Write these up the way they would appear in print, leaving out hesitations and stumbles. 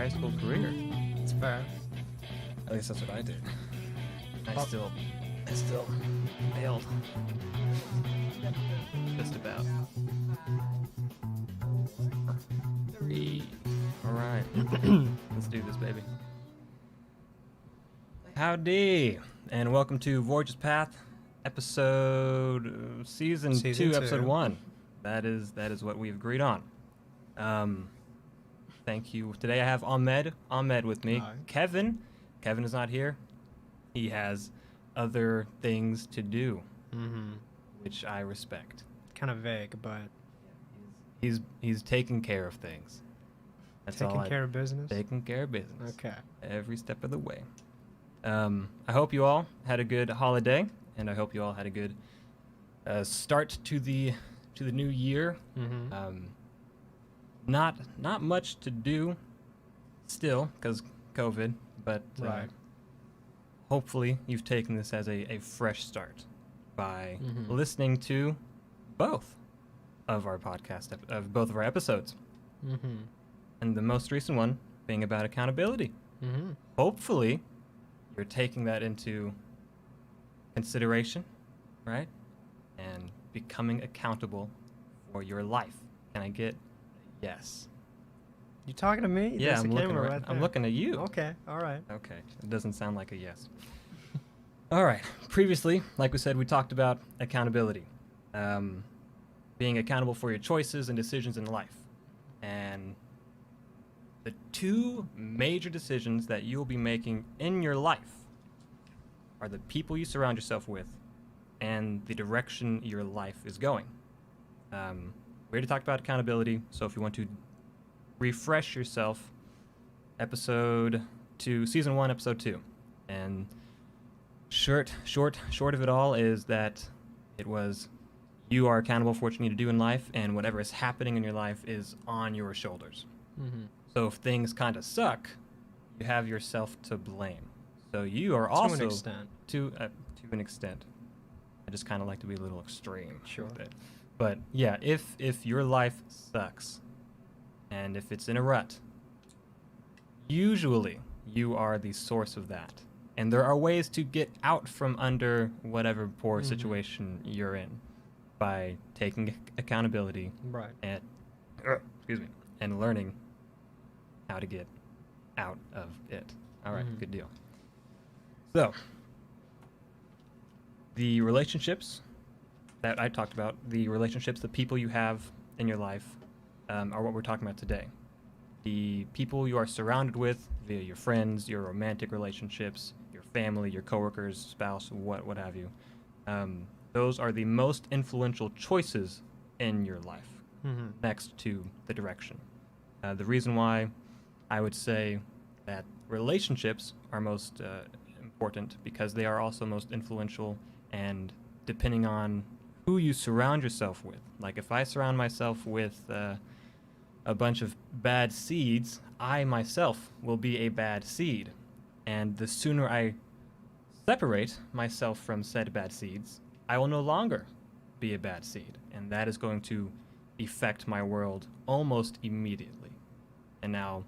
high school career. It's fair. At least that's what I did. I Oh. still failed. Just about. 3. All right. Let's do this, baby. Howdy, and welcome to Voyagers Path, season 2, episode 1. That is what we've agreed on. Thank you. Today I have Ahmed with me. Hi. Kevin is not here. He has other things to do, which I respect. Kind of vague, but He's taking care of things. That's taking care of business. Taking care of business. Okay. Every step of the way. I hope you all had a good holiday, and I hope you all had a good start to the new year. Not much to do still because COVID, but Right. hopefully you've taken this as a fresh start by listening to both of our both of our episodes, and the most recent one being about accountability. Hopefully you're taking that into consideration, right? And becoming accountable for your life. Can I get a yes? You talking to me? Yeah, There's I'm a looking camera right. I'm there. looking at you. Okay. All right. Okay, it doesn't sound like a yes. All right. Previously, like we said, we talked about accountability, being accountable for your choices and decisions in life, and the 2 major decisions that you'll be making in your life are the people you surround yourself with and the direction your life is going. We already talked about accountability, so if you want to refresh yourself, season 1, episode 2. And short of it all is that it was you are accountable for what you need to do in life, and whatever is happening in your life is on your shoulders. So if things kind of suck, you have yourself to blame. So you are also to an extent. To an extent. I just kind of like to be a little extreme. Sure. With it. But yeah, if your life sucks, and if it's in a rut, usually you are the source of that. And there are ways to get out from under whatever poor situation you're in by taking accountability Right. and and learning how to get out of it. All right, good deal. So, the relationships that I talked about, the people you have in your life, are what we're talking about today. The people you are surrounded with via your friends, your romantic relationships, your family, your coworkers, spouse, what have you. Those are the most influential choices in your life, next to the direction. The reason why I would say that relationships are most important because they are also most influential, and depending on who you surround yourself with. Like if I surround myself with a bunch of bad seeds, I myself will be a bad seed. And the sooner I separate myself from said bad seeds, I will no longer be a bad seed. And that is going to affect my world almost immediately. And now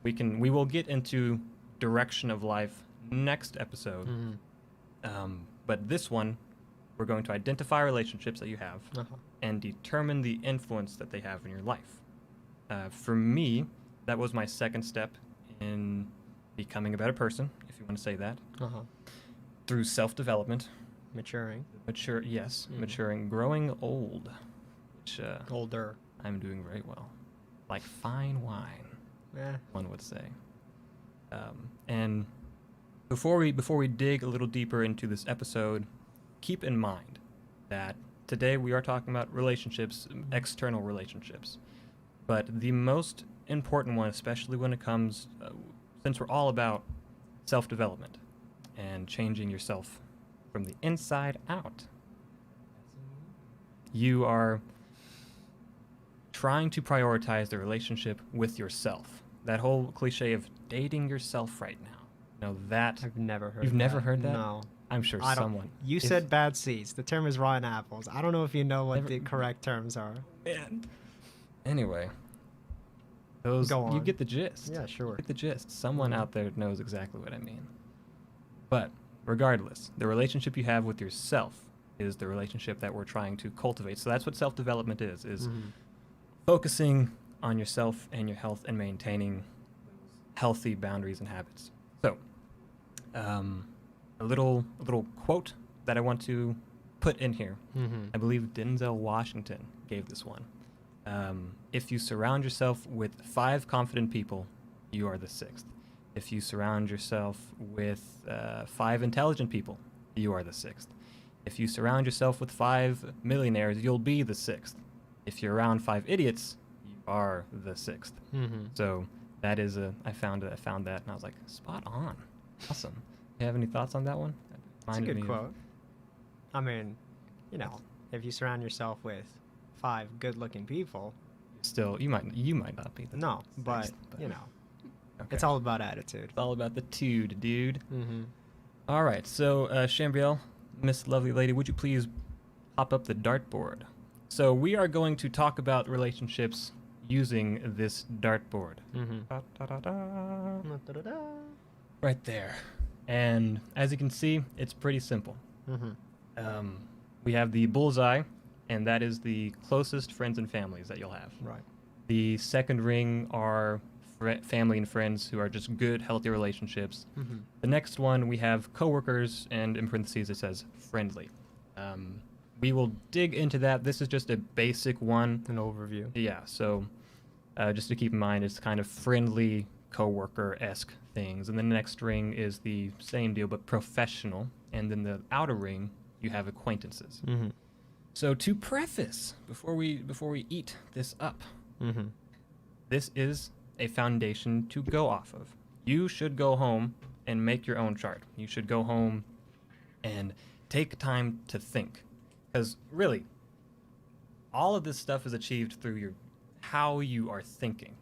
we will get into direction of life next episode. But this one, we're going to identify relationships that you have and determine the influence that they have in your life. For me, that was my second step in becoming a better person, if you want to say that, through self-development. Maturing. Maturing, growing old, which Older. I'm doing very well. Like fine wine, one would say. And before we dig a little deeper into this episode, keep in mind that today we are talking about relationships, external relationships. But the most important one, especially when it comes, since we're all about self-development and changing yourself from the inside out, you are trying to prioritize the relationship with yourself. That whole cliche of dating yourself right now. No, that I've never heard. You've never heard that? No. I'm sure I don't. someone. You said bad seeds. The term is rotten apples. I don't know if you know what the correct terms are. Man. Anyway, Those Go you on. get the gist. Yeah, You sure. get the gist. Someone Mhm. out there knows exactly what I mean. But regardless, the relationship you have with yourself is the relationship that we're trying to cultivate. So that's what self-development is Mhm. focusing on yourself and your health and maintaining healthy boundaries and habits. So, a little quote that I want to put in here. Mhm. I believe Denzel Washington gave this one. If you surround yourself with 5 confident people, you are the 6th. If you surround yourself with 5 intelligent people, you are the 6th. If you surround yourself with 5 millionaires, you'll be the 6th. If you're around 5 idiots, you are the 6th. Mhm. So that is I found that and I was like, spot on. Awesome. You have any thoughts on that one? That It's a reminded good me of quote. I mean, you know, if you surround yourself with 5 good-looking people, still you might not be the no, but 6th, you know, okay. it's all about attitude. It's all about the dude. Mm-hmm. All right, so Shambriel, Miss Lovely Lady, would you please pop up the dartboard? So we are going to talk about relationships using this dartboard. Mm-hmm. Da-da-da-da. Right there. And as you can see, it's pretty simple. Mm-hmm. We have the bullseye, and that is the closest friends and families that you'll have. Right. The second ring are family and friends who are just good, healthy relationships. Mm-hmm. The next one, we have coworkers, and in parentheses it says friendly. We will dig into that. This is just a basic one. An overview. Yeah, so just to keep in mind, it's kind of friendly, coworker-esque things. And then the next ring is the same deal, but professional. And then the outer ring, you have acquaintances. Mm-hmm. So to preface, before we eat this up, Mm-hmm. this is a foundation to go off of. You should go home and make your own chart. You should go home and take time to think. Because really, all of this stuff is achieved through how you are thinking.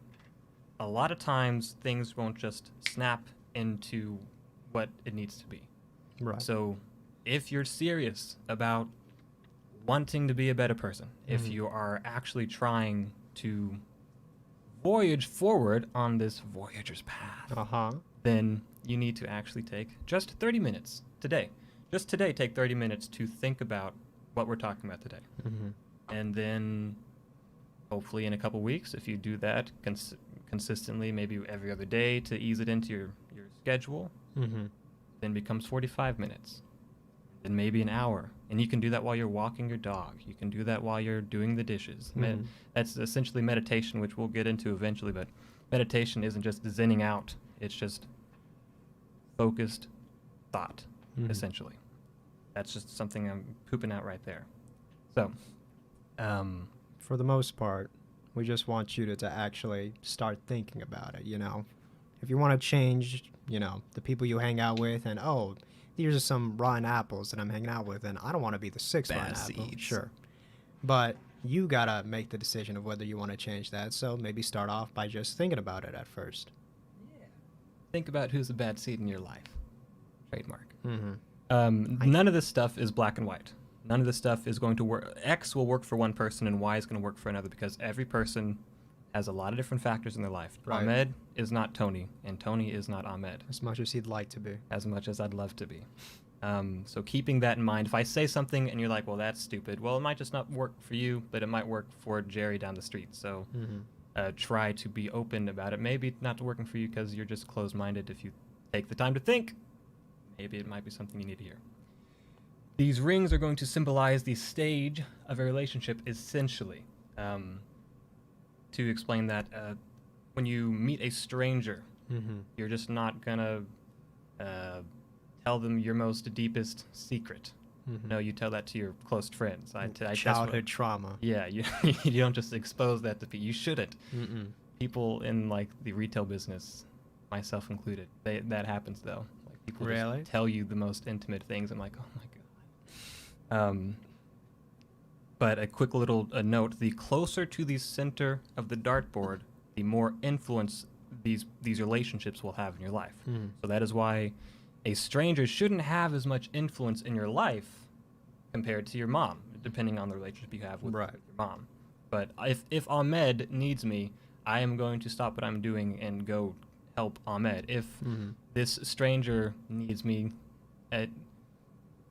A lot of times things won't just snap into what it needs to be. Right. So if you're serious about wanting to be a better person, if Mhm. you are actually trying to voyage forward on this Voyager's path, Uh-huh. then you need to actually take just 30 minutes today. Just today, take 30 minutes to think about what we're talking about today. Mm-hmm. And then hopefully in a couple weeks, if you do that consistently, maybe every other day to ease it into your schedule, Mm-hmm. then becomes 45 minutes, then maybe an hour. And you can do that while you're walking your dog. You can do that while you're doing the dishes. Mhm. That's essentially meditation, which we'll get into eventually, but meditation isn't just zenning out. It's just focused thought, Mhm. essentially. That's just something I'm pooping out right there. So, For the most part, we just want you to actually start thinking about it, you know. If you want to change, you know, the people you hang out with and, oh, these are some rotten apples that I'm hanging out with and I don't want to be the 6th Bad rotten apple. seeds. Sure. But you got to make the decision of whether you want to change that. So maybe start off by just thinking about it at first. think about who's the bad seed in your life. Trademark. Mm-hmm. None of this stuff is black and white. None of this stuff is going to work. X will work for one person and Y is going to work for another because every person has a lot of different factors in their life. Right. Ahmed is not Tony, and Tony is not Ahmed, As much as he'd like to be. as much as I'd love to be. So keeping that in mind, if I say something and you're like, well, that's stupid, well, it might just not work for you, but it might work for Jerry down the street. So Mm-hmm. try to be open about it. Maybe not working for you because you're just closed-minded. If you take the time to think, maybe it might be something you need to hear. These rings are going to symbolize the stage of a relationship, essentially. To explain that, when you meet a stranger, Mm-hmm. you're just not gonna tell them your most deepest secret. Mm-hmm. No, you tell that to your close friends. That's what- Childhood trauma. yeah, you you don't just expose that to people. You shouldn't. Mm-mm. People in like the retail business, myself included, that happens though. Like people Really? just tell you the most intimate things. I'm like, oh my god. But a quick little note: the closer to the center of the dartboard, the more influence these relationships will have in your life. Mm. So that is why a stranger shouldn't have as much influence in your life compared to your mom, depending on the relationship you have with Right. your mom. But if Ahmed needs me, I am going to stop what I'm doing and go help Ahmed. If Mm-hmm. this stranger needs me,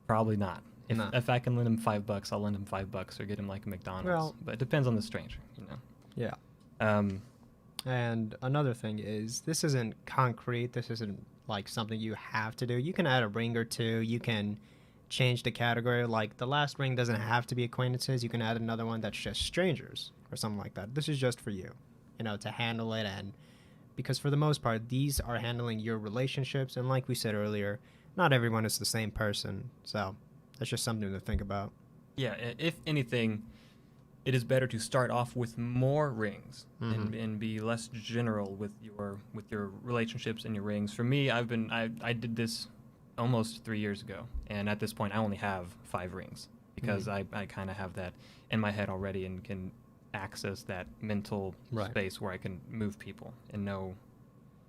probably not. If, No. if I can lend him $5, I'll lend him $5 or get him like a McDonald's. Well- But it depends on the stranger, you know. Yeah. Um, And another thing is, this isn't concrete. This isn't like something you have to do. You can add a ring or two. You can change the category. Like the last ring doesn't have to be acquaintances. You can add another one that's just strangers or something like that. This is just for you, to handle it. And because for the most part, these are handling your relationships. And like we said earlier, not everyone is the same person. So that's just something to think about. yeah, if anything, it is better to start off with more rings and be less general with your relationships and your rings. For me, I did this almost 3 years ago, and at this point, I only have 5 rings because I kind of have that in my head already and can access that mental Right. space where I can move people and know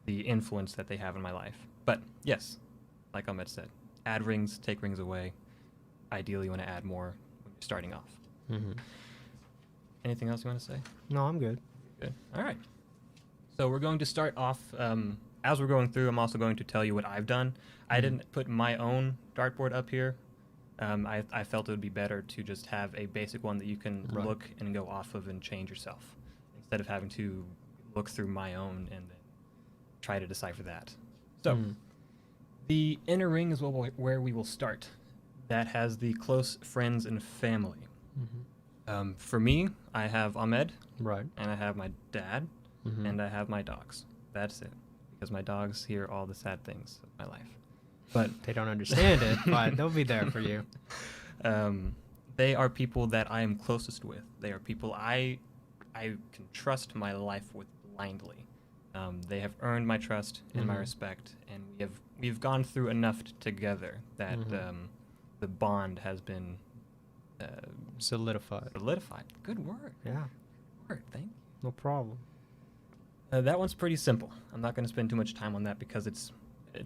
the influence that they have in my life. But yes, like Ahmed said, add rings, take rings away. Ideally, you want to add more when you're starting off. Mm-hmm. Anything else you want to say? No, I'm good. Good. All right. So we're going to start off. As we're going through, I'm also going to tell you what I've done. I didn't put my own dartboard up here. I felt it would be better to just have a basic one that you can Right. look and go off of and change yourself, instead of having to look through my own and then try to decipher that. So the inner ring is where we will start. That has the close friends and family. For me, I have Ahmed, Right. and I have my dad, Mm-hmm. and I have my dogs. That's it. Because my dogs hear all the sad things of my life. But They don't understand it, but they'll be there for you. they are people that I am closest with. They are people I can trust my life with blindly. They have earned my trust and my respect, and we've gone through enough together that the bond has been Solidified. solidified. Good word. Yeah, Word. Thank you. no problem. That one's pretty simple. I'm not going to spend too much time on that because it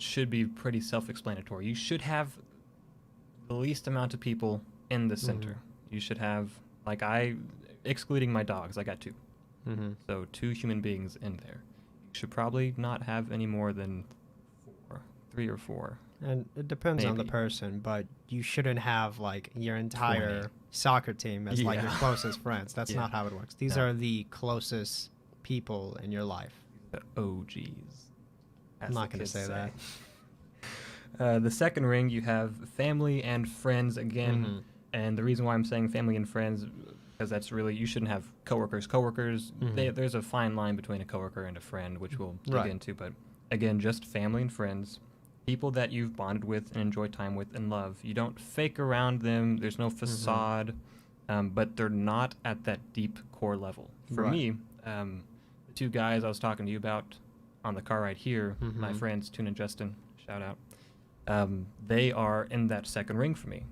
should be pretty self-explanatory. You should have the least amount of people in the center. You should have, excluding my dogs, I got 2. Mm-hmm. So 2 human beings in there. You should probably not have any more than 3 or 4. And it depends on the Maybe. person, but you shouldn't have like your entire 20. soccer team as like your Yeah. closest friends. That's Yeah. not how it works. These No. are the closest people in your life. The OGs. I'm not going to say that. The second ring, you have family and friends again. Mhm. And the reason why I'm saying family and friends, because that's really, you shouldn't have coworkers. Coworkers, there's a fine line between a coworker and a friend, which we'll dig Right. into. But again, just family and friends, people that you've bonded with and enjoy time with and love. You don't fake around them. There's no facade, but they're not at that deep core level. For Right. me, the 2 guys I was talking to you about on the car ride here, my friends, Tune and Justin, shout out. They are in that second ring for me.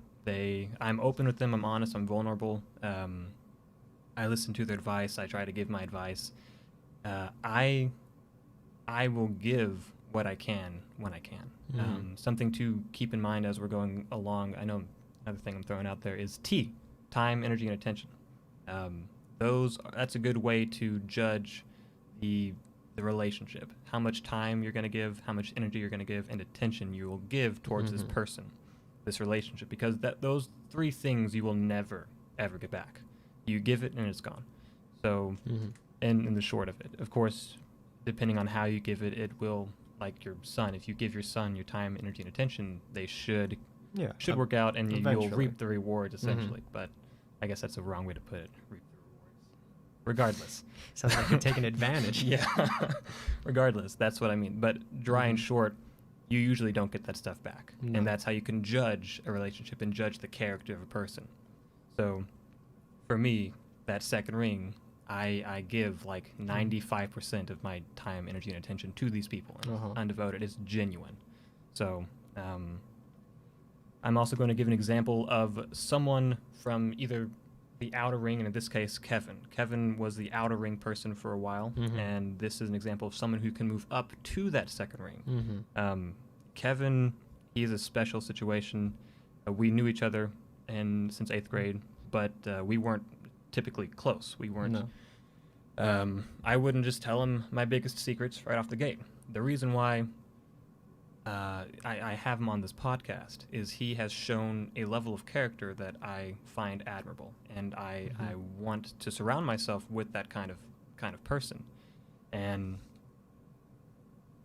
I'm open with them. I'm honest. I'm vulnerable. I listen to their advice. I try to give my advice. I will give what I can when I can. Something to keep in mind as we're going along. I know another thing I'm throwing out there is T, time, energy, and attention. That's a good way to judge the relationship. How much time you're going to give, how much energy you're going to give, and attention you will give towards this person, this relationship, because those 3 things you will never ever get back. You give it and it's gone. So, in the short of it, of course, depending on how you give it, it will, like your son. If you give your son your time, energy, and attention, they should work out, and you'll eventually. reap the rewards essentially. But I guess that's a wrong way to put it. Reap the rewards. Regardless. Sounds like you're taking advantage. Yeah. Regardless, that's what I mean. But dry and short, you usually don't get that stuff back. No. And that's how you can judge a relationship and judge the character of a person. So for me, that second ring, I give like 95% of my time, energy, and attention to these people. And undevoted. It's genuine. So I'm also going to give an example of someone from either the outer ring, and in this case, Kevin. Kevin was the outer ring person for a while, and this is an example of someone who can move up to that second ring. Kevin, he is a special situation. We knew each other since 8th grade, but we weren't typically close. We weren't. No. I wouldn't just tell him my biggest secrets right off the gate. The reason why I have him on this podcast is he has shown a level of character that I find admirable, and I want to surround myself with that kind of person. And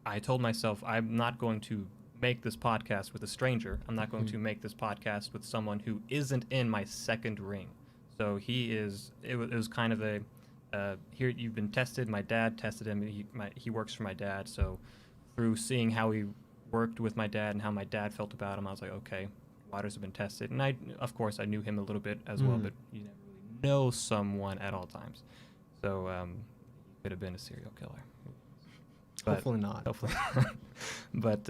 I told myself I'm not going to make this podcast with a stranger. I'm not going to make this podcast with someone who isn't in my second ring. So he is. It was kind of a here you've been tested. My dad tested him. He works for my dad. So through seeing how he worked with my dad and how my dad felt about him, I was like, okay, waters have been tested. And of course, I knew him a little bit as well, but you never really know someone at all times. So he could have been a serial killer. But Hopefully not. Hopefully not. But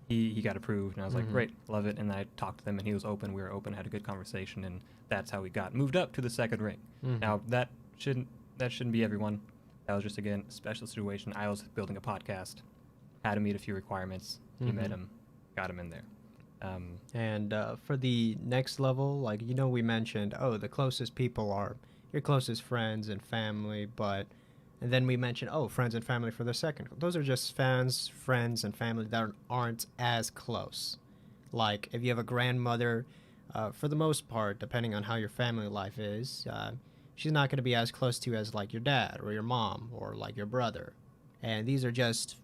he got approved, and I was like, great, love it. And I talked to them, and he was open. We were open, had a good conversation, and that's how we got moved up to the second ring. Now, that shouldn't be everyone. That was just, again, a special situation. I was building a podcast, had to meet a few requirements. He met him, got him in there. And for the next level, like, we mentioned, the closest people are your closest friends and family, and then we mentioned, friends and family for the second. Those are just friends, and family that aren't as close. Like, if you have a grandmother, for the most part, depending on how your family life is, she's not going to be as close to you as, like, your dad or your mom or, like, your brother. And these are just,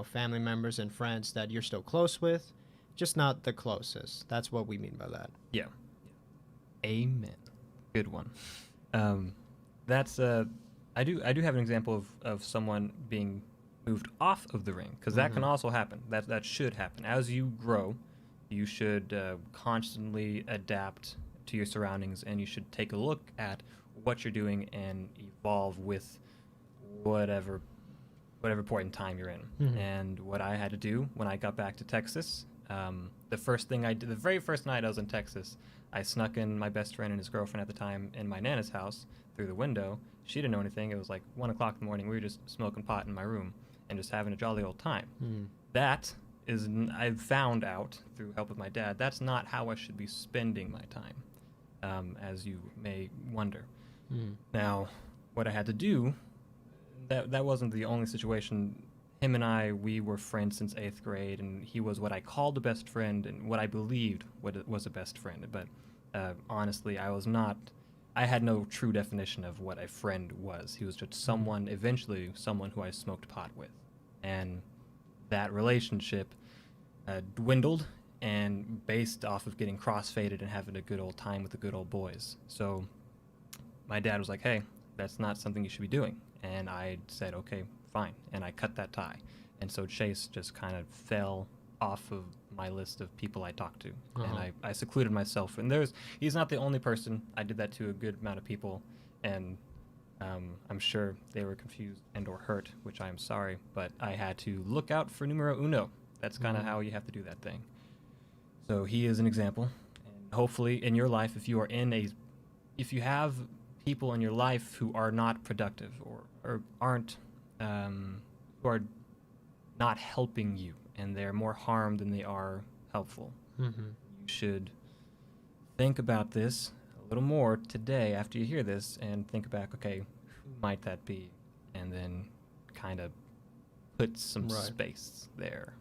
family members and friends that you're still close with, just not the closest. That's what we mean by that. Yeah. Amen. Good one. That's I do have an example of someone being moved off of the ring, because that can also happen. That should happen. As you grow, you should constantly adapt to your surroundings, and you should take a look at what you're doing and evolve with whatever point in time you're in. And what I had to do when I got back to Texas, the first thing I did, the very first night I was in Texas, I snuck in my best friend and his girlfriend at the time in my Nana's house through the window. She didn't know anything. It was like 1 o'clock in the morning. We were just smoking pot in my room and just having a jolly old time. That is, I've found out through help with my dad, that's not how I should be spending my time, as you may wonder. Now, what I had to do, that wasn't the only situation. Him and I, we were friends since 8th grade, and he was what I called a best friend and what I believed was a best friend. But honestly, I had no true definition of what a friend was. He was just someone who I smoked pot with. And that relationship dwindled, and based off of getting crossfaded and having a good old time with the good old boys. So my dad was like, hey, that's not something you should be doing. And I said, okay, fine. And I cut that tie. And so Chase just kind of fell off of my list of people I talked to. And I secluded myself. And he's not the only person. I did that to a good amount of people. And I'm sure they were confused and or hurt, which I am sorry. But I had to look out for numero uno. That's kind of how you have to do that thing. So he is an example. And hopefully in your life, if you have people in your life who are not productive or aren't, who are not helping you, and they're more harm than they are helpful, you should think about this a little more today after you hear this, and think back, okay, who might that be? And then kind of put some space there.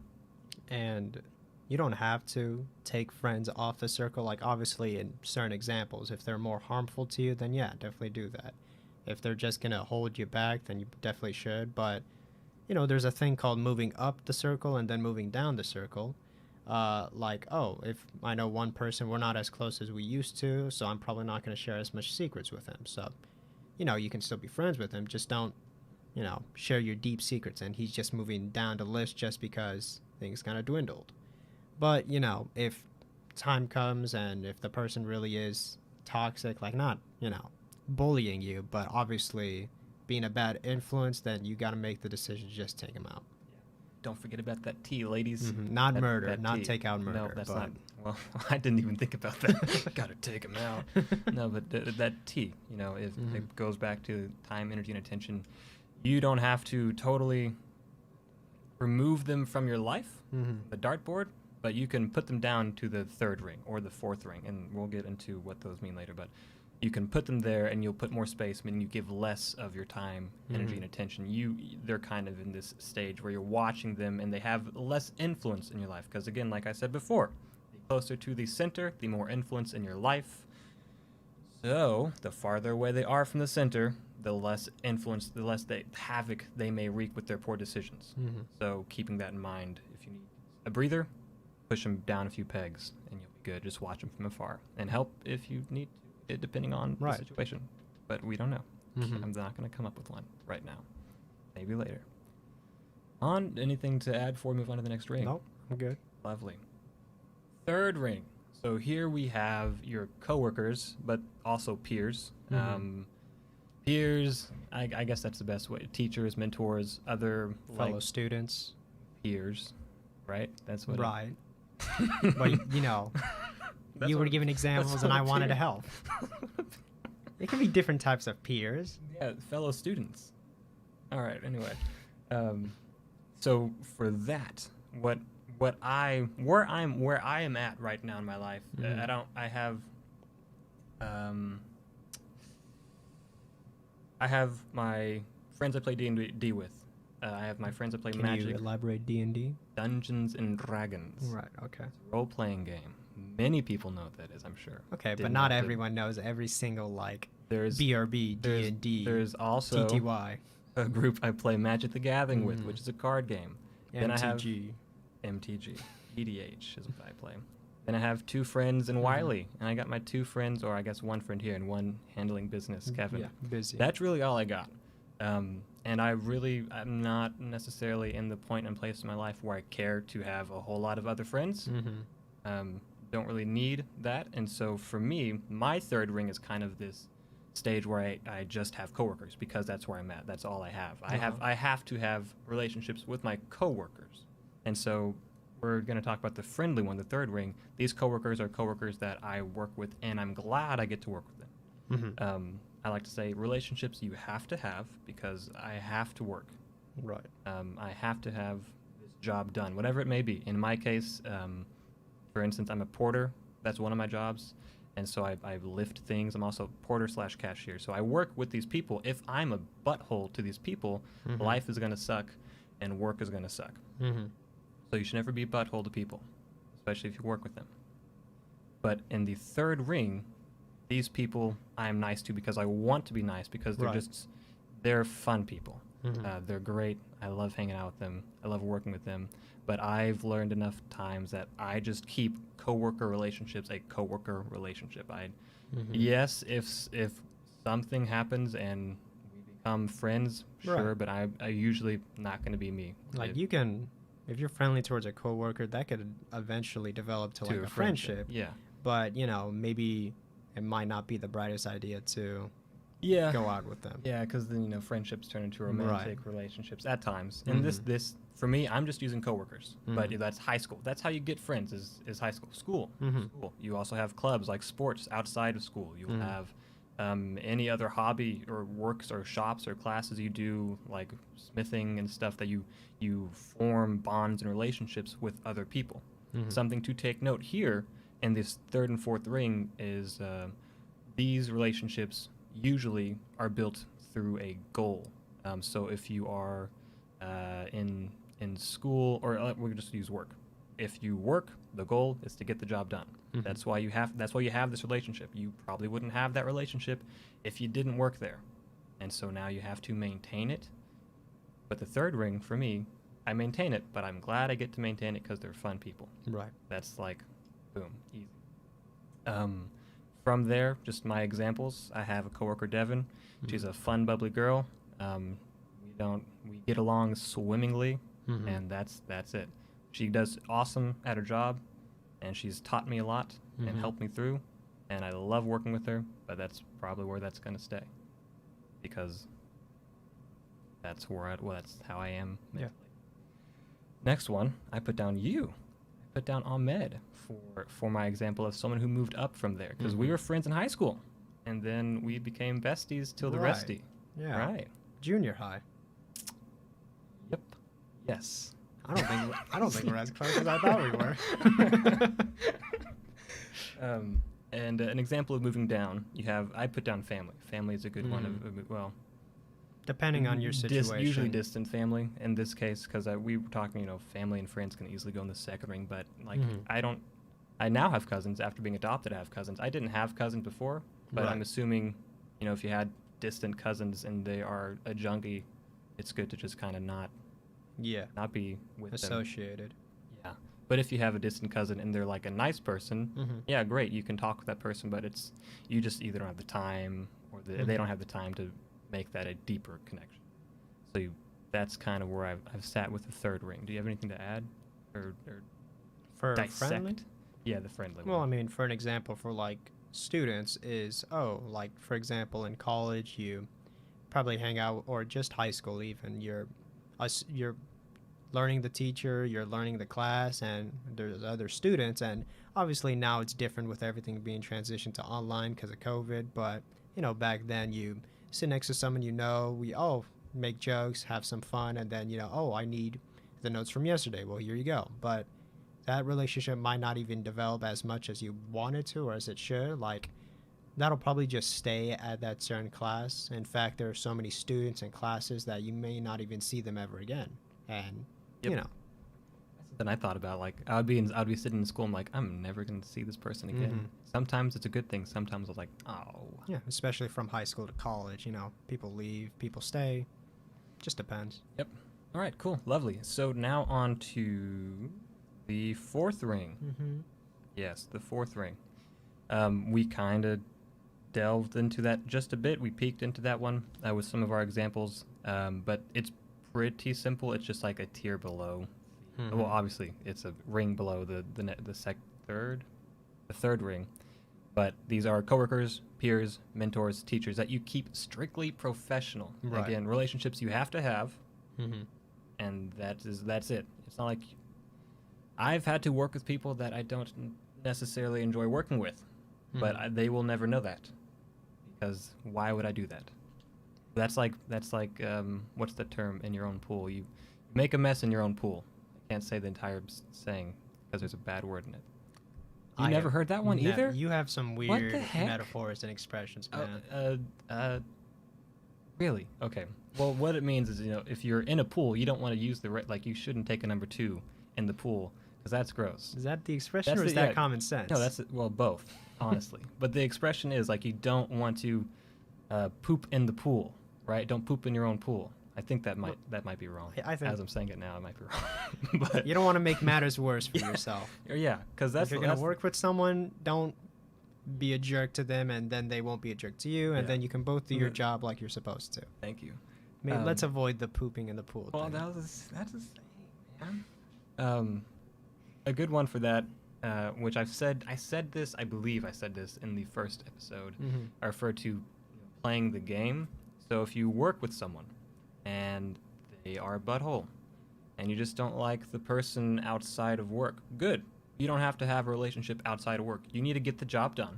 And you don't have to take friends off the circle. Like, obviously, in certain examples, if they're more harmful to you, then yeah, definitely do that. If they're just going to hold you back, then you definitely should. But, there's a thing called moving up the circle and then moving down the circle. If I know one person, we're not as close as we used to, so I'm probably not going to share as much secrets with him. So, you can still be friends with him. Just don't, share your deep secrets. And he's just moving down the list just because things kind of dwindled. But, if time comes and if the person really is toxic, like not, bullying you, but obviously being a bad influence, then you got to make the decision to just take him out. Don't forget about that T, ladies. Not murder, not T. Take out murder. No, that's not. Well, I didn't even think about that. Got to take him out. No, but that T, if it goes back to time, energy, and attention, you don't have to totally remove them from your life, the dartboard, but you can put them down to the third ring or the fourth ring, and we'll get into what those mean later. But you can put them there and you'll put more space, meaning you give less of your time, energy, and attention. They're kind of in this stage where you're watching them and they have less influence in your life. Because again, like I said before, the closer to the center, the more influence in your life. So the farther away they are from the center, the less influence, the less havoc they may wreak with their poor decisions. So keeping that in mind, if you need a breather, push them down a few pegs and you'll be good. Just watch them from afar and help if you need to, depending on the situation. But we don't know. I'm not going to come up with one right now. Maybe later. On anything to add before we move on to the next ring? Nope, I'm good. Lovely. Third ring. So here we have your coworkers, but also peers. Peers, I guess that's the best way. Teachers, mentors, other Fellow students. peers, right? That's what. Right. But, you know, you were giving examples and I wanted to help. It can be different types of peers. Yeah, fellow students. All right. Anyway, so for that, where I am at right now in my life, I have my friends I play D&D with. I have my friends I play Magic. Can you elaborate D&D? Dungeons and Dragons. Right, okay. It's a role-playing game. Many people know what that is, I'm sure. Okay, but not everyone knows every single, like, there's BRB, D&D, There's also TTY, a group I play Magic the Gathering with, which is a card game. Then I have MTG. MTG. EDH is what I play. Then I have two friends in Wiley, and I got my two friends, or I guess one friend here and one handling business, Kevin. Yeah, busy. That's really all I got. And I'm not necessarily in the point and place in my life where I care to have a whole lot of other friends. Don't really need that. And so for me, my third ring is kind of this stage where I just have coworkers because that's where I'm at. That's all I have. I have to have relationships with my coworkers. And so we're going to talk about the friendly one, the third ring. These coworkers are coworkers that I work with, and I'm glad I get to work with them. I like to say relationships you have to have because I have to work. Right. I have to have this job done, whatever it may be. In my case, for instance, I'm a porter. That's one of my jobs. And so I lift things. I'm also porter/cashier. So I work with these people. If I'm a butthole to these people, life is going to suck and work is going to suck. So you should never be a butthole to people, especially if you work with them. But in the third ring, these people I am nice to because I want to be nice because they're fun people. They're great. I love hanging out with them. I love working with them. But I've learned enough times that I just keep coworker relationships a coworker relationship. Yes, if something happens and we become friends, sure, but I usually not going to be me. Like if you're friendly towards a coworker, that could eventually develop to like a friendship. Yeah. But, you know, maybe it might not be the brightest idea to go out with them. Yeah, because then, you know, friendships turn into romantic relationships at times. And this for me, I'm just using coworkers. But that's high school. That's how you get friends is high school. School. You also have clubs like sports outside of school. You'll have any other hobby or works or shops or classes you do, like smithing and stuff, that you form bonds and relationships with other people. Something to take note here in this third and fourth ring is these relationships usually are built through a goal. So if you are in school, or we'll just use work. If you work, the goal is to get the job done. That's why you have this relationship. You probably wouldn't have that relationship if you didn't work there. And so now you have to maintain it. But the third ring, for me, I maintain it, but I'm glad I get to maintain it because they're fun people. Right. That's like, boom, easy. From there, just my examples. I have a coworker, Devin. She's a fun, bubbly girl. We get along swimmingly, and that's it. She does awesome at her job, and she's taught me a lot and helped me through, and I love working with her, but that's probably where that's going to stay because that's how I am mentally. Next one, I put down you. I put down Ahmed for my example of someone who moved up from there because we were friends in high school, and then we became besties till the resty. Yeah. Right. Junior high. Yep. Yes. I don't think we're as close as I thought we were. And an example of moving down, I put down family. Family is a good one. Well, Depending on your situation. Usually distant family in this case, because we were talking, family and friends can easily go in the second ring, but like I now have cousins after being adopted. I have cousins. I didn't have cousins before, but I'm assuming, if you had distant cousins and they are a junkie, it's good to just kind of not be with associated. them. Yeah. But if you have a distant cousin and they're like a nice person, yeah, great. You can talk with that person, but you just either don't have the time or they don't have the time to make that a deeper connection. So that's kind of where I've sat with the third ring. Do you have anything to add or for dissect? Friendly? Yeah, the friendly well, one. I mean, for an example, for like students is, like for example, in college, you probably hang out, or just high school even, you're learning the teacher, you're learning the class, and there's other students, and obviously now it's different with everything being transitioned to online because of COVID, but back then you sit next to someone we all make jokes, have some fun, and then I need the notes from yesterday, well, here you go. But that relationship might not even develop as much as you want it to or as it should. Like, that'll probably just stay at that certain class. In fact, there are so many students and classes that you may not even see them ever again. And That's something I thought about. Like, I'd be sitting in school, I'm like, I'm never gonna see this person again. Sometimes it's a good thing. Sometimes I'm like, oh. Yeah, especially from high school to college. People leave, people stay. Just depends. Yep. All right. Cool. Lovely. So now on to the fourth ring. Yes, the fourth ring. We kind of delved into that just a bit. We peeked into that one with some of our examples, but it's pretty simple. It's just like a tier below. Well, obviously, it's a ring below the third ring. But these are coworkers, peers, mentors, teachers that you keep strictly professional. Right. Again, relationships you have to have, and that's it. It's not like I've had to work with people that I don't necessarily enjoy working with, but they will never know that, because why would I do that? That's like what's the term in your own pool? You make a mess in your own pool. I can't say the entire saying because there's a bad word in it. You never heard that one either? You have some weird metaphors and expressions, man. Really? Okay. Well, what it means is, if you're in a pool, you don't want to use you shouldn't take a number 2 in the pool, because that's gross. Is that the expression, or is that common sense? No, well, both, honestly. But the expression is, you don't want to poop in the pool, right? Don't poop in your own pool. I think that might be wrong. I think, as I'm saying it now, it might be wrong. But you don't want to make matters worse for yourself. Yeah, because if you're going to work with someone, don't be a jerk to them, and then they won't be a jerk to you, and then you can both do your job like you're supposed to. Thank you. Let's avoid the pooping in the pool. Well, that's a saying, man. A good one for that, which I believe I said this in the first episode. I referred to playing the game. So if you work with someone and they are a butthole and you just don't like the person outside of work, good. You don't have to have a relationship outside of work. You need to get the job done.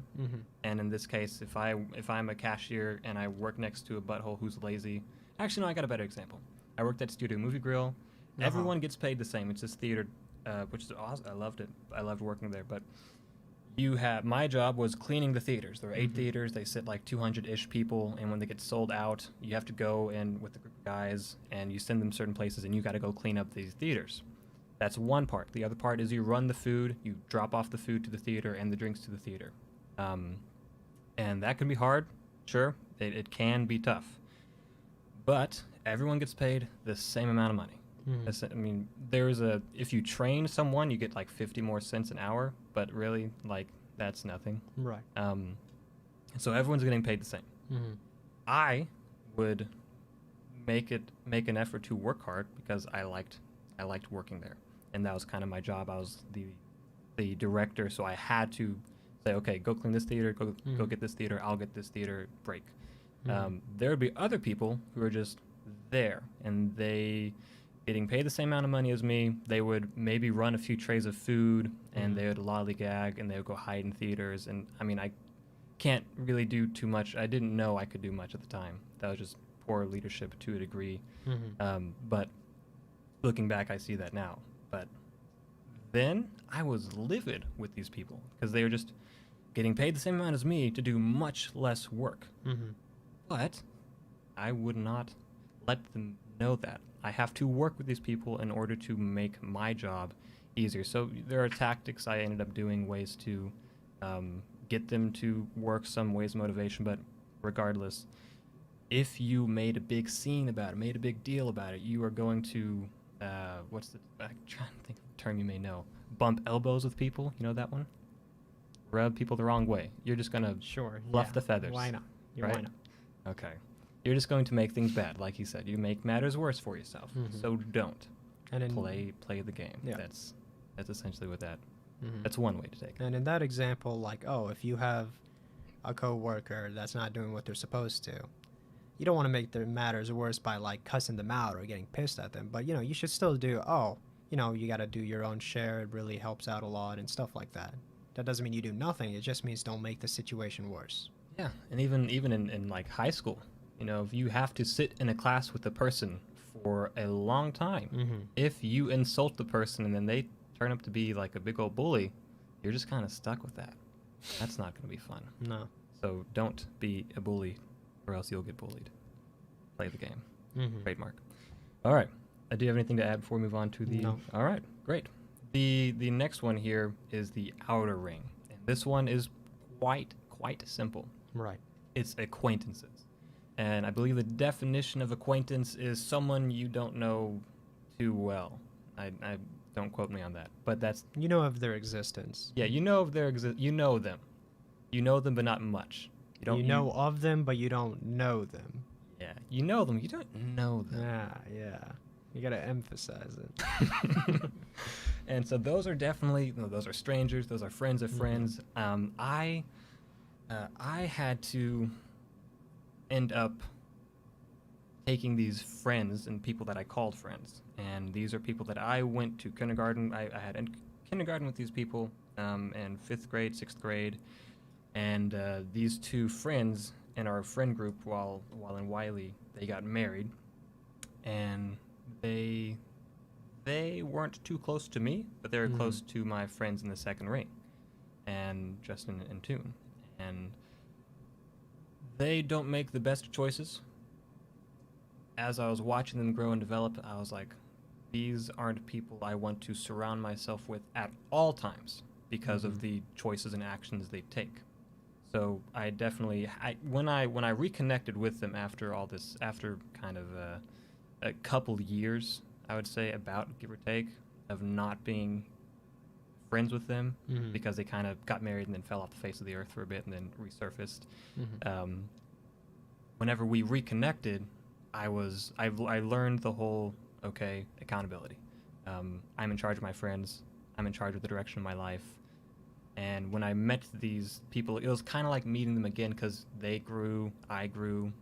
And in this case, if I'm a cashier and I work next to a butthole who's lazy, actually no, I got a better example. I worked at Studio Movie Grill. Everyone gets paid the same. It's this theater, which is awesome. I loved it. I loved working there. But my job was cleaning the theaters. There are 8 theaters. They sit like 200-ish people, and when they get sold out, you have to go in with the group of guys, and you send them certain places, and you got to go clean up these theaters. That's one part. The other part is you run the food, you drop off the food to the theater and the drinks to the theater. And that can be hard. Sure, it can be tough. But everyone gets paid the same amount of money. I mean, if you train someone, you get like 50 more cents an hour, but really, that's nothing. Right. So everyone's getting paid the same. I would make an effort to work hard because I liked working there, and that was kind of my job. I was the director, so I had to say, okay, go clean this theater, go get this theater, I'll get this theater, break. There would be other people who are just there, and they getting paid the same amount of money as me. They would maybe run a few trays of food, and they would lollygag, and they would go hide in theaters. And I mean, I can't really do too much. I didn't know I could do much at the time. That was just poor leadership to a degree. But looking back, I see that now. But then I was livid with these people because they were just getting paid the same amount as me to do much less work. Mm-hmm. But I would not let them know that. I have to work with these people in order to make my job easier. So there are tactics I ended up doing, ways to get them to work, some ways of motivation. But regardless, if you made a big scene about it, made a big deal about it, you are going to, I'm trying to think of the term you may know, bump elbows with people. You know that one? Rub people the wrong way. You're just going to Sure. fluff the feathers. Why not? Right? Why not? Okay. You're just going to make things bad, like you said. You make matters worse for yourself. Mhm. So don't And in, play the game. Yeah. That's essentially what that. Mhm. That's one way to take it. And in that example, like, oh, if you have a coworker that's not doing what they're supposed to, you don't want to make their matters worse by like cussing them out or getting pissed at them. But you should still do. Oh, you got to do your own share. It really helps out a lot and stuff like that. That doesn't mean you do nothing. It just means don't make the situation worse. Yeah, and even in like high school, if you have to sit in a class with a person for a long time, Mm-hmm. if you insult the person and then they turn up to be like a big old bully, you're just kind of stuck with that. That's not going to be fun. No. So don't be a bully, or else you'll get bullied. Play the game. Mm-hmm. Trademark. All right. Do you have anything to add before we move on to the? No. All right. Great. The next one here is the outer ring, and this one is quite simple. Right. It's acquaintances, and I believe the definition of acquaintance is someone you don't know too well. I don't quote me on that, but that's You know of their existence. yeah. You know of their you know them, but not much. You know of them, but you don't know them. Yeah, you know them. You don't know them. Yeah. You gotta emphasize it. And so those are definitely those are strangers. Those are friends of friends. I had to end up taking these friends and people that I called friends, and these are people that I went to kindergarten. I had kindergarten with these people, in 5th grade, 6th grade, and these two friends in our friend group while in Wiley, they got married, and they weren't too close to me, but they were close to my friends in the second ring, and Justin and Toon. And they don't make the best choices. As I was watching them grow and develop, I was like, these aren't people I want to surround myself with at all times because of the choices and actions they take. So I definitely, when I reconnected with them after all this, after kind of a couple years, I would say, about give or take, of not being friends with them because they kind of got married and then fell off the face of the earth for a bit and then resurfaced. Whenever we reconnected, I learned the whole accountability. I'm in charge of my friends. I'm in charge of the direction of my life. And when I met these people, it was kind of like meeting them again because they grew, I grew,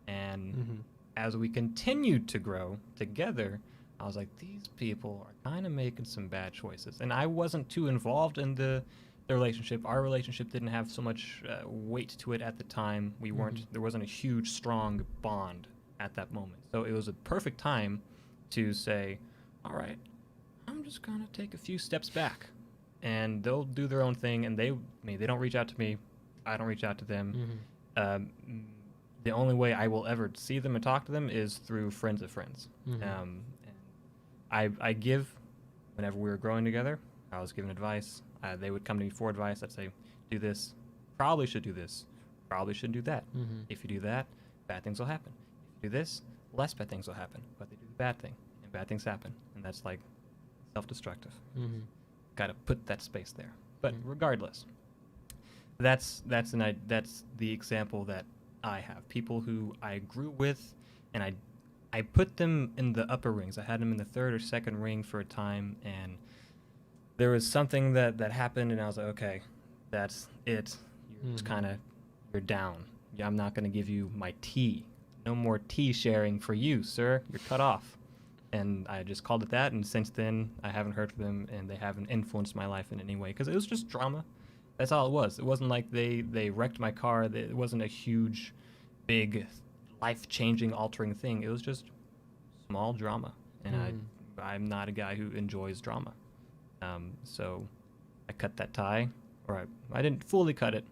and as we continued to grow together, I was like, these people are kind of making some bad choices. And I wasn't too involved in the relationship. Our relationship didn't have so much weight to it at the time. We weren't. There wasn't a huge, strong bond at that moment. So it was a perfect time to say, all right, I'm just going to take a few steps back. And they'll do their own thing, and they don't reach out to me. I don't reach out to them. The only way I will ever see them and talk to them is through friends of friends. And I give, whenever we were growing together, I was giving advice. They would come to me for advice. I'd say, do this. Probably should do this. Probably shouldn't do that. If you do that, bad things will happen. If you do this, less bad things will happen. But they do the bad thing, and bad things happen. And that's like self-destructive. Got to put that space there. But regardless, that's the example that I have. People who I grew with, and I put them in the upper rings. I had them in the 3rd or 2nd ring for a time, and there was something that happened, and I was like, okay, that's it. You're just you're down. Yeah, I'm not going to give you my tea. No more tea sharing for you, sir. You're cut off. And I just called it that, and since then, I haven't heard from them, and they haven't influenced my life in any way, because it was just drama. That's all it was. It wasn't like they wrecked my car. It wasn't a huge, big, life-changing, altering thing. It was just small drama, and I'm not a guy who enjoys drama. So I cut that tie, or I didn't fully cut it,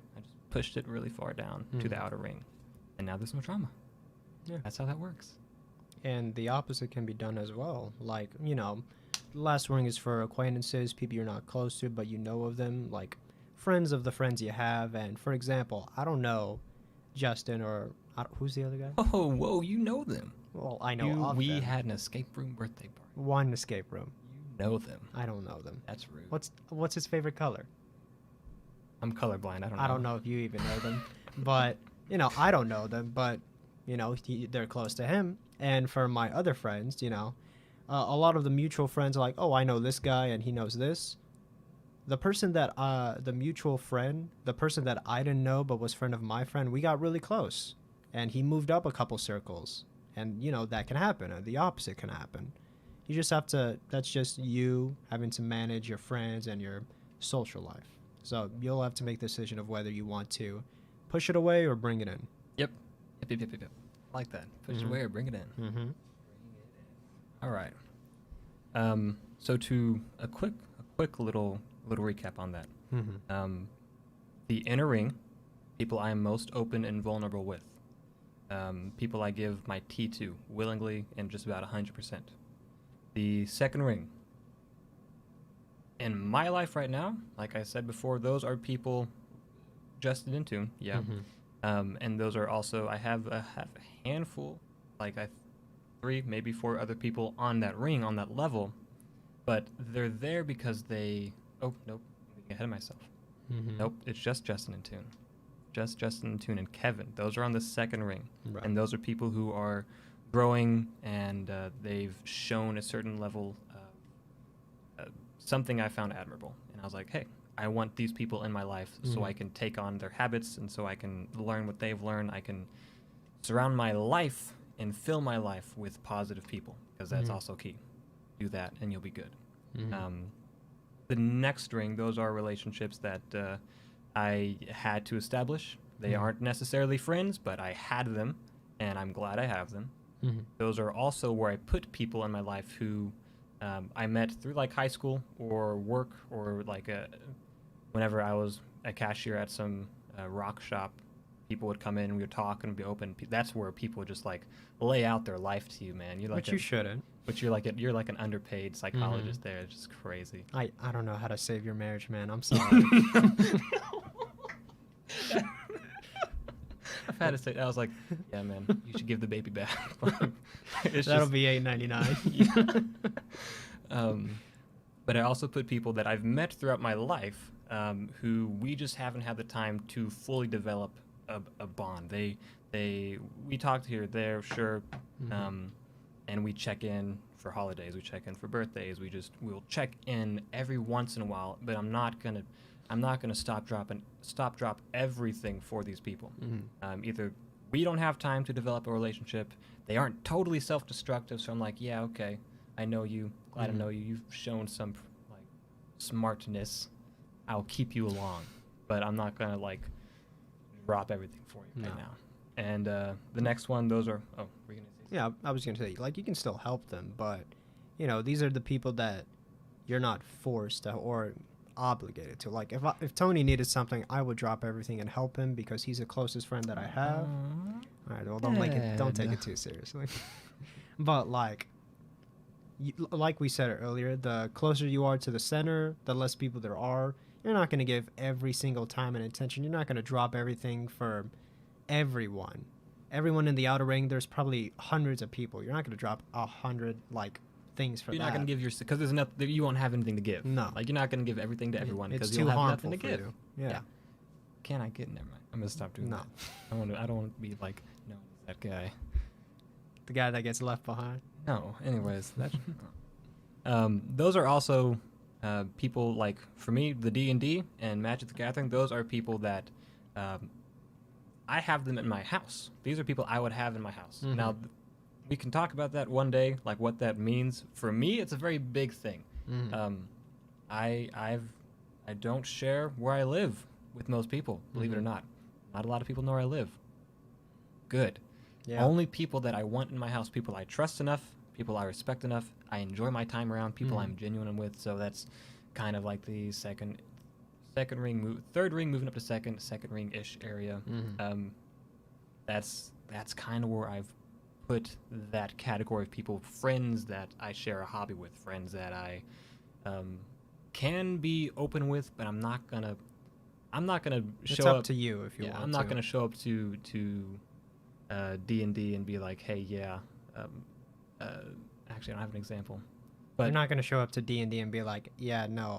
pushed it really far down to the outer ring, and now there's no drama. Yeah. That's how that works. And the opposite can be done as well. Like, you know, the last ring is for acquaintances, people you're not close to, but you know of them, like friends of the friends you have. And for example, I don't know Justin or who's the other guy? Oh, whoa, you know them. Well, I know of We them. had an escape room birthday party. One escape room. You know them. I don't know them. That's rude. What's his favorite color? I'm colorblind. I don't know if you even know them, but you know, I don't know them, but you know, they're close to him. And for my other friends, you know, a lot of the mutual friends are like, oh, I know this guy and he knows this. The person that the mutual friend, the person that I didn't know but was friend of my friend, we got really close, and he moved up a couple circles, and you know that can happen. The opposite can happen. You just have to. That's just you having to manage your friends and your social life. So you'll have to make the decision of whether you want to push it away or bring it in. Yep. Yep. Like that. Push it away or bring it in. Mm-hmm. All right. So to a quick little recap on that. Mm-hmm. The inner ring, people I am most open and vulnerable with. People I give my tea to willingly and just about 100%. The second ring. In my life right now, like I said before, those are people Justin in tune, yeah. And those are also, I have a handful, like 3, maybe 4 other people on that ring, on that level, but they're there because they, oh, nope, I'm getting ahead of myself. Nope, it's just Justin in tune. Just Justin in tune and Kevin. Those are on the second ring. Right. And those are people who are growing and they've shown a certain level something I found admirable. And I was like, hey, I want these people in my life so I can take on their habits and so I can learn what they've learned. I can surround my life and fill my life with positive people, because that's also key. Do that and you'll be good. The next ring, those are relationships that I had to establish. They aren't necessarily friends, but I had them, and I'm glad I have them. Those are also where I put people in my life who I met through like high school or work, or like whenever I was a cashier at some rock shop, people would come in and we would talk and be open. That's where people would just like lay out their life to you, man. You're like, But you shouldn't. But you're like an underpaid psychologist there. It's just crazy. I don't know how to save your marriage, man. I'm sorry. I've had to say, I was like, yeah, man, you should give the baby back. That'll be $8.99. But I also put people that I've met throughout my life who we just haven't had the time to fully develop a bond. We talked here, there, sure, and we check in for holidays. We check in for birthdays. We'll check in every once in a while. But I'm not gonna stop drop everything for these people. Either we don't have time to develop a relationship, they aren't totally self-destructive, so I'm like, yeah, okay, I know you, glad to know you, you've shown some like smartness, I'll keep you along, but I'm not gonna like drop everything for you right now. And the next one, those are, oh, we're gonna say something? Yeah, I was gonna say, like, you can still help them, but you know, these are the people that you're not forced to or obligated to. Like, if Tony needed something, I would drop everything and help him because he's the closest friend that I have. All right, well, don't take it too seriously. But like we said earlier, the closer you are to the center, the less people there are. You're not going to give every single time and attention. You're not going to drop everything for everyone. Everyone in the outer ring, there's probably hundreds of people. You're not going to drop 100 like things for you're that. not going to give because there's nothing, you won't have anything to give. No. Like, you're not going to give everything to everyone It's because too you'll have harmful nothing to for give. you. Yeah. Can I get? Never mind. I'm going to stop doing No. that. I don't want to be like, no, that guy. The guy that gets left behind. No. Anyways, that's those are also people like, for me, the D&D and Magic the Gathering, those are people that I have them in my house. These are people I would have in my house. Now, we can talk about that one day, like what that means. For me, it's a very big thing. I don't share where I live with most people, believe it or not. Not a lot of people know where I live. Good. Yeah. Only people that I want in my house, people I trust enough, people I respect enough, I enjoy my time around, people I'm genuine with. So that's kind of like the second second ring, third ring, moving up to second ring-ish area. Mm-hmm. That's kind of where I've put that category of people, friends that I share a hobby with, friends that I can be open with, but I'm not gonna It's show up up to you if you want I'm to. not gonna show up to D&D and be like, hey, yeah. Uh, Actually, I don't have an example, but You're not going to show up to D&D and be like, yeah, no,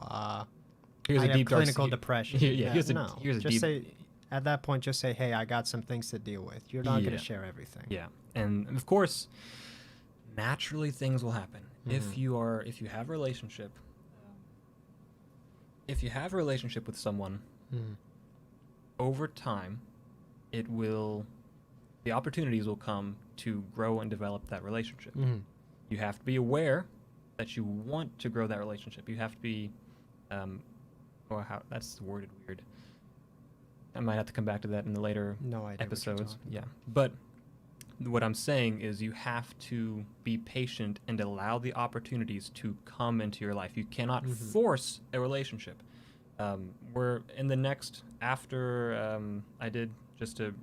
here's I a have deep dark clinical depression. Yeah, here's no. a Just deep. say, at that point, just say, hey, I got some things to deal with. You're not going Yeah. to share everything. Yeah, and of course, naturally things will happen Mhm. if you have a relationship. If you have a relationship with someone, Mhm. over time, the opportunities will come to grow and develop that relationship. Mhm. You have to be aware that you want to grow that relationship. You have to be, or how that's worded weird. I might have to come back to that in the later No idea episodes. what you're Yeah, but what I'm saying is you have to be patient and allow the opportunities to come into your life. You cannot Mhm. force a relationship. We're in the next after I did, just to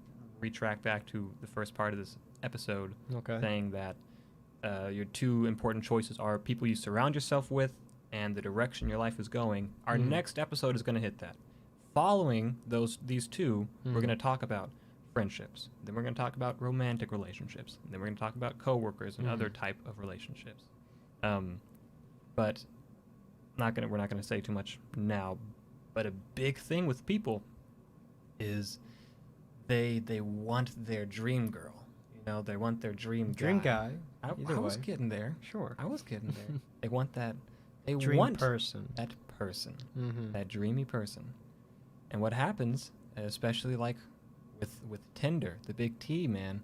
retract back to the first part of this episode, Okay. saying that your two important choices are people you surround yourself with and the direction your life is going. Our Mhm. next episode is going to hit that. Following these two, we're Mhm. going to talk about friendships. Then we're going to talk about romantic relationships. Then we're going to talk about coworkers and other Mhm. type of relationships. But we're not going to say too much now. But a big thing with people is they want their dream girl. You know, they want their dream guy. I Either was way. getting there. Sure. I was getting there. They want that. They Dream want person. that person, Mhm. that dreamy person. And what happens, especially like with Tinder, the big T, man,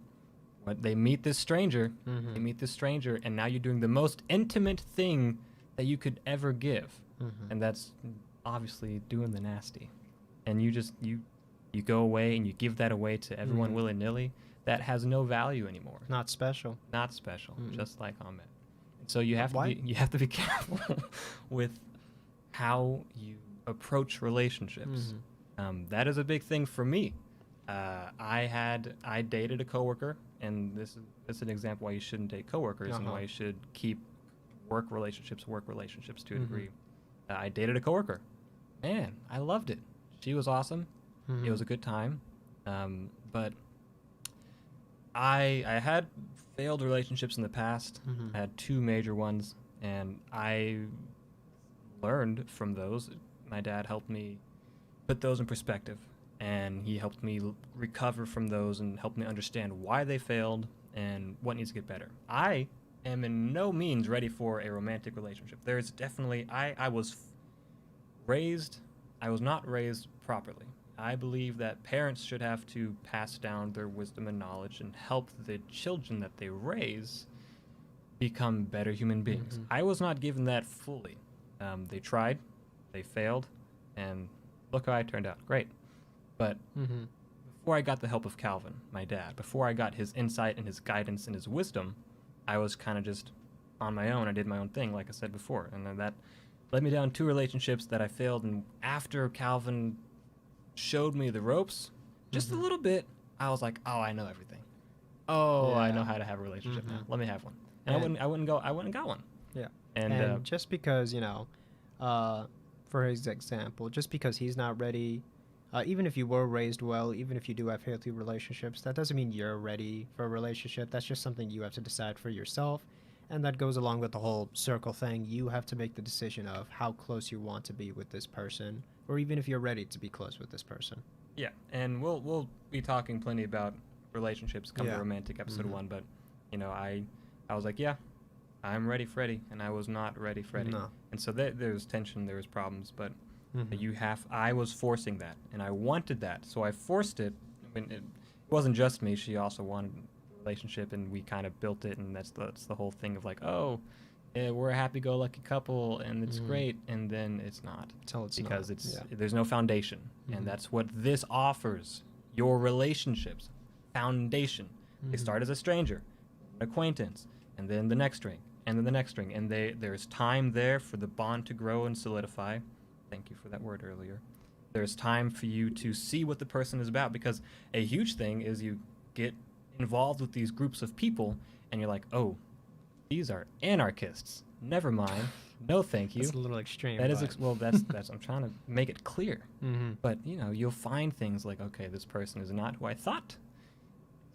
when they meet this stranger, Mhm. they meet this stranger, and now you're doing the most intimate thing that you could ever give, Mhm. and that's obviously doing the nasty. And you just you go away and you give that away to everyone Mhm. willy nilly. That has no value anymore. Not special. Not special, Mm-mm. just like Ahmed. So you have Why? to be careful with how you approach relationships. That is a big thing for me. I dated a coworker, and this is an example why you shouldn't date coworkers and Uh-huh. why you should keep work relationships to a Mhm. degree. I dated a coworker. Man, I loved it. She was awesome. Mhm. It was a good time. But I had failed relationships in the past. Mhm. I had two major ones, and I learned from those. My dad helped me put those in perspective, and he helped me recover from those and helped me understand why they failed and what needs to get better. I am in no means ready for a romantic relationship. There's definitely I was raised I was not raised properly. I believe that parents should have to pass down their wisdom and knowledge and help the children that they raise become better human beings. Mhm. I was not given that fully. They tried, they failed, and look how I turned out. Great. But Mhm. before I got the help of Calvin, my dad, before I got his insight and his guidance and his wisdom, I was kind of just on my own. I did my own thing, like I said before. And then that led me down two relationships that I failed. And after Calvin showed me the ropes, just a Mhm. little bit, I was like, oh, I know everything. Oh, I know Yeah. how to have a relationship now. Mhm. Let me have one. And I wouldn't got one. Yeah. And just because, for his example, just because he's not ready, even if you were raised well, even if you do have healthy relationships, that doesn't mean you're ready for a relationship. That's just something you have to decide for yourself. And that goes along with the whole circle thing. You have to make the decision of how close you want to be with this person, or even if you're ready to be close with this person. yeah, and we'll be talking plenty about relationships come to Yeah. romantic episode Mhm. 1, but I was like, yeah, I'm ready, Freddy, and I was not ready, Freddy. No. And so there was tension, there was problems, but Mhm. I was forcing that, and I wanted that, so I forced it. I mean, it wasn't just me; she also wanted a relationship, and we kind of built it, and that's the whole thing of like, oh, we're a happy-go-lucky couple, and it's Mhm. great, and then it's not Till it's because not. Yeah. there's no foundation, Mhm. and that's what this offers. Your relationships, foundation. They Mhm. start as a stranger, an acquaintance, and then the next ring, and then the next ring, and there's time there for the bond to grow and solidify. Thank you for that word earlier. There's time for you to see what the person is about, because a huge thing is you get involved with these groups of people and you're like, oh, these are anarchists. Never mind. No, thank you. That's a little extreme. That is but- well. That's I'm trying to make it clear. Mhm. But you'll find things like, okay, this person is not who I thought.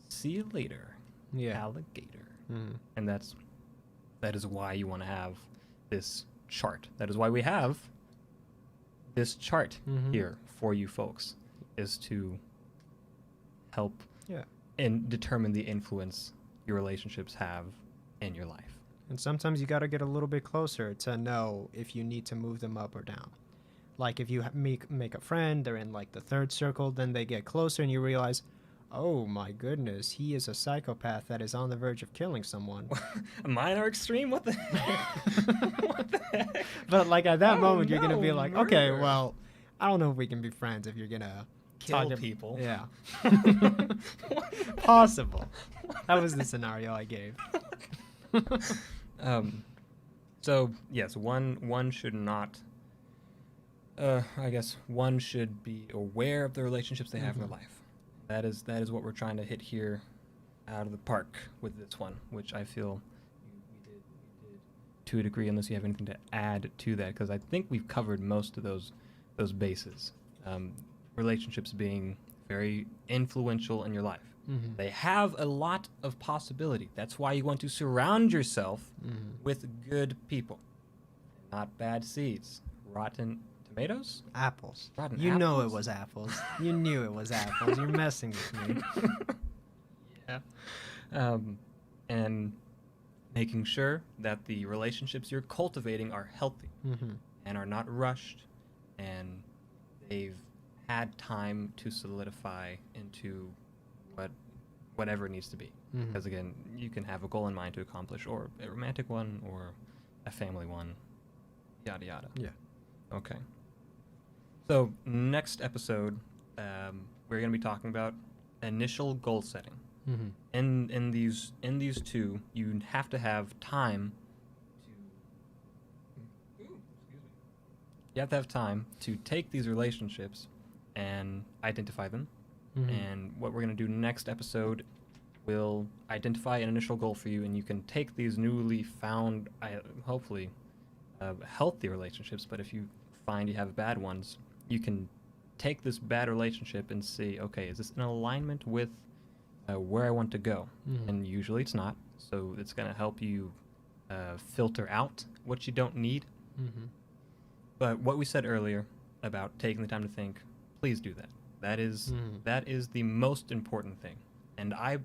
See you later, Yeah. alligator. Mhm. And that is why you want to have this chart. That is why we have this chart Mhm. here for you folks, is to help Yeah. and determine the influence your relationships have in your life. And sometimes you got to get a little bit closer to know if you need to move them up or down. Like if you make a friend, they're in like the third circle, then they get closer and you realize, oh my goodness, he is a psychopath that is on the verge of killing someone. Mine are extreme. What the heck? What the heck? But like at that Oh, moment, you're gonna be no, like, okay, murder. well, I don't know if we can be friends if you're gonna Kill talk people. Yeah, possible. That was the scenario I gave. So yes, one should not. I guess one should be aware of the relationships they have in their life. That is what we're trying to hit here, out of the park with this one, which I feel we did to a degree. Unless you have anything to add to that, because I think we've covered most of those bases. Relationships being very influential in your life. Mhm. They have a lot of possibility. That's why you want to surround yourself Mhm. with good people, not bad seeds. Rotten tomatoes? Apples. Rotten You know it apples? was apples. You knew it was apples. You're messing with me. Yeah. And making sure that the relationships you're cultivating are healthy Mhm. and are not rushed, and they've had time to solidify into whatever it needs to be. Mhm. Because again, you can have a goal in mind to accomplish, or a romantic one, or a family one, yada yada. Yeah. Okay. So next episode, we're going to be talking about initial goal setting. Mhm. In these two, you have to have time to. You have to have time to take these relationships and identify them. Mhm. And what we're going to do next episode will identify an initial goal for you, and you can take these newly found, hopefully, healthy relationships. But if you find you have bad ones, you can take this bad relationship and see, okay, is this in alignment with where I want to go? Mhm. And usually it's not. So it's going to help you filter out what you don't need. Mhm. But what we said earlier about taking the time to think, please do that. That is Mhm. that is the most important thing. And I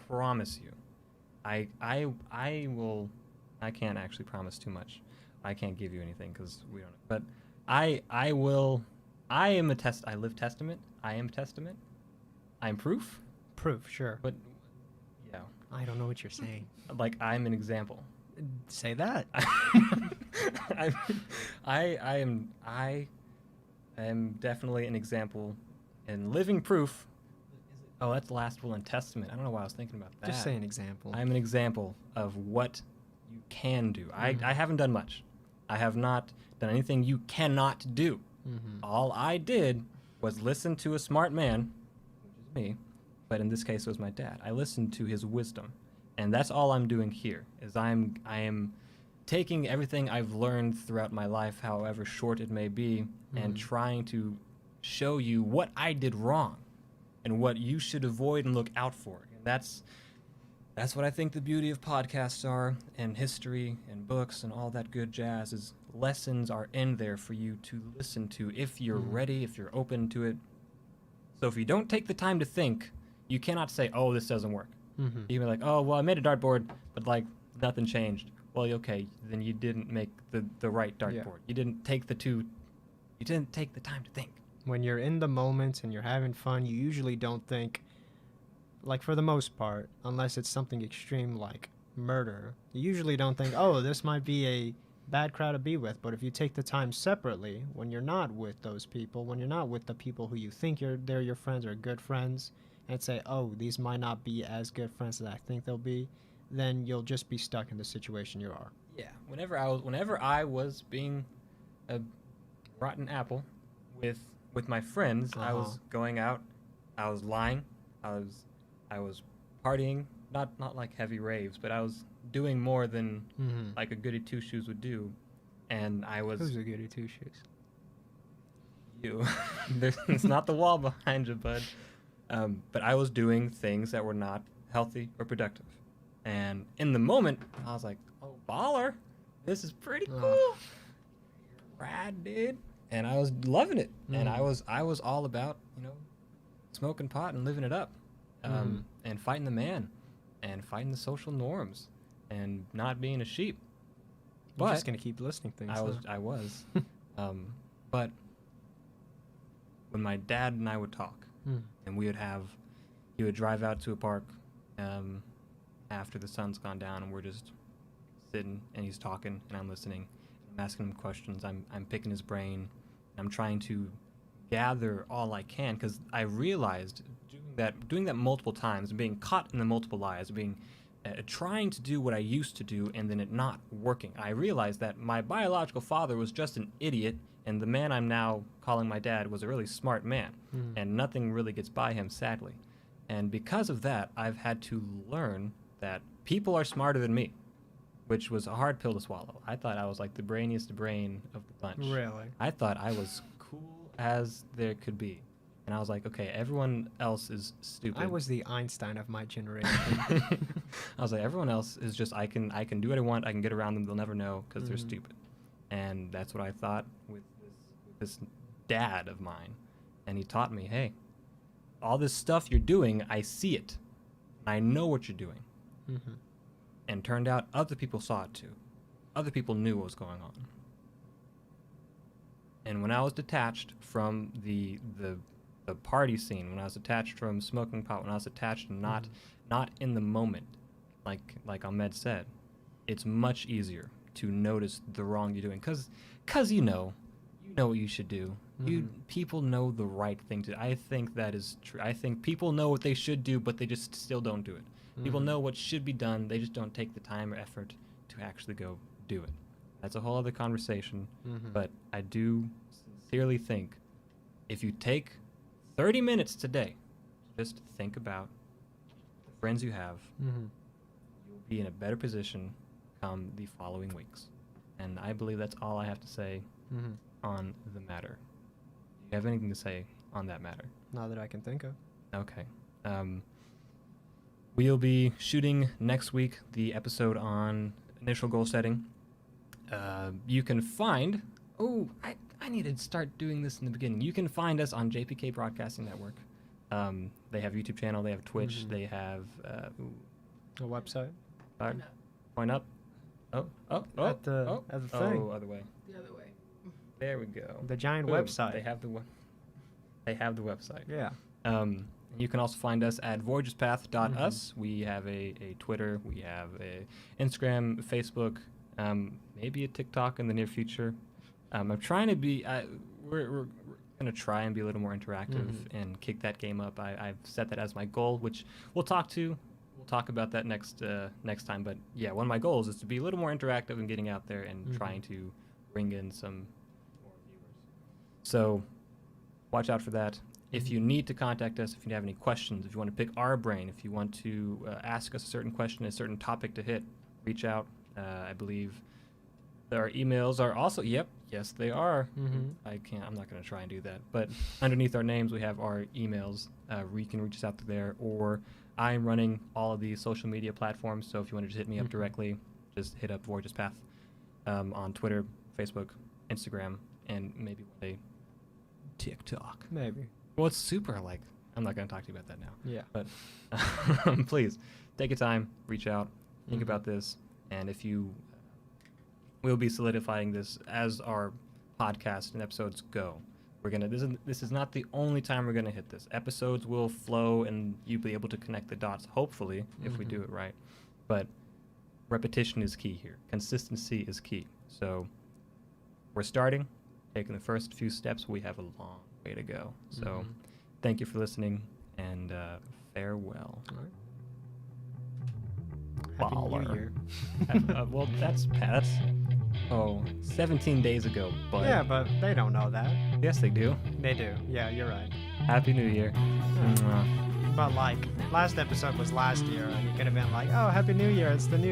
promise you, I will. I can't actually promise too much. I can't give you anything because we don't. But I will. I am a test. I live testament. I am testament. I am proof. Proof, sure. But yeah, I don't know what you're saying. like I'm an example. Say that. I am definitely an example and living proof. Oh, that's the last will and testament. I don't know why I was thinking about that. Just say an example. I'm an example of what you can do. Mhm. I haven't done much. I have not done anything you cannot do. Mhm. All I did was listen to a smart man, which is me, but in this case it was my dad. I listened to his wisdom. And that's all I'm doing here, is I am taking everything I've learned throughout my life, however short it may be, and Mhm. trying to show you what I did wrong and what you should avoid and look out for. And that's what I think the beauty of podcasts are, and history and books and all that good jazz, is lessons are in there for you to listen to if you're Mhm. ready, if you're open to it. So if you don't take the time to think, you cannot say, oh, this doesn't work. Mhm. You can be like, oh, well, I made a dartboard, but like nothing changed. Well, okay, then you didn't make the right dartboard. Yeah. You didn't take the time to think. When you're in the moment and you're having fun, you usually don't think, like for the most part, unless it's something extreme like murder, you usually don't think, oh, this might be a bad crowd to be with. But if you take the time separately, when you're not with those people, when you're not with the people who you think they're your friends or good friends, and say, oh, these might not be as good friends as I think they'll be, then you'll just be stuck in the situation you are. Yeah. Whenever I was being a rotten apple with with my friends, I was going out, I was lying, I was partying, not like heavy raves, but I was doing more than like a goody two shoes would do, and I was Who's a goody two shoes? you. It's not the wall behind you, bud. But I was doing things that were not healthy or productive, and in the moment, I was like, "Oh, baller! This is pretty cool, rad, dude." And I was loving it, and I was all about smoking pot and living it up, and fighting the man, and fighting the social norms, and not being a sheep. But But just gonna keep listing things. I was, but when my dad and I would talk, and he would drive out to a park, after the sun's gone down, and we're just sitting, and he's talking, and I'm listening, I'm asking him questions, I'm picking his brain, I'm trying to gather all I can, because I realized doing that multiple times, and being caught in the multiple lies, being trying to do what I used to do, and then it not working. I realized that my biological father was just an idiot, and the man I'm now calling my dad was a really smart man, and nothing really gets by him, sadly. And because of that, I've had to learn that people are smarter than me, which was a hard pill to swallow. I thought I was like the brainiest brain of the bunch. Really? I thought I was cool as there could be. And I was like, okay, everyone else is stupid. I was the Einstein of my generation. I was like, everyone else is just, I can do what I want. I can get around them. They'll never know because they're stupid. And that's what I thought with this dad of mine. And he taught me, hey, all this stuff you're doing, I see it. I know what you're doing. And turned out other people saw it too. Other people knew what was going on. And when I was detached from the party scene, when I was detached from smoking pot, when I was detached and not in the moment, like Ahmed said, it's much easier to notice the wrong you're doing, cause you know what you should do. People know the right thing to do. I think that is true. I think people know what they should do, but they just still don't do it. People know what should be done, they just don't take the time or effort to actually go do it. That's a whole other conversation, but I do sincerely think if you take 30 minutes today, just think about the friends you have, you'll be in a better position come the following weeks. And I believe that's all I have to say on the matter. Do you have anything to say on that matter? Not that I can think of. Okay. We'll be shooting next week the episode on initial goal setting. You can find... Oh, I need to start doing this in the beginning. You can find us on JPK Broadcasting Network. They have a YouTube channel. They have Twitch. They have... A website? Point up. Oh. At the thing. Oh, other way. The other way. There we go. The giant Boom. website. They have the website. Yeah. You can also find us at voyagerspath.us. We have a Twitter. We have a Instagram, Facebook, maybe a TikTok in the near future. I'm trying to be... we're going to try and be a little more interactive and kick that game up. I've set that as my goal, which we'll talk about that next time. But yeah, one of my goals is to be a little more interactive and getting out there and trying to bring in some more viewers. So watch out for that. If you need to contact us, if you have any questions, if you want to pick our brain, if you want to ask us a certain question, a certain topic to hit, reach out. I believe our emails are also, yes, they are. I'm not going to try and do that. But underneath our names, we have our emails. You can reach us out there, or I'm running all of these social media platforms. So if you want to just hit me up directly, just hit up Voyagers Path on Twitter, Facebook, Instagram, and maybe one day TikTok. Maybe. Well, it's super, I'm not going to talk to you about that now. Yeah. But please, take your time, reach out, think about this, and if you... We'll be solidifying this as our podcast and episodes go. This is not the only time we're gonna hit this. Episodes will flow, and you'll be able to connect the dots, hopefully, if we do it right. But repetition is key here. Consistency is key. So we're starting, taking the first few steps. We have a long way to go. So thank you for listening, and farewell. All right. Happy New Year. Well, that's Oh, 17 days ago, bud. Yeah, but they don't know that. Yes, they do. They do. Yeah, you're right. Happy New Year. Mwah. But like, last episode was last year, and you could have been like, "Oh, Happy New Year! It's the new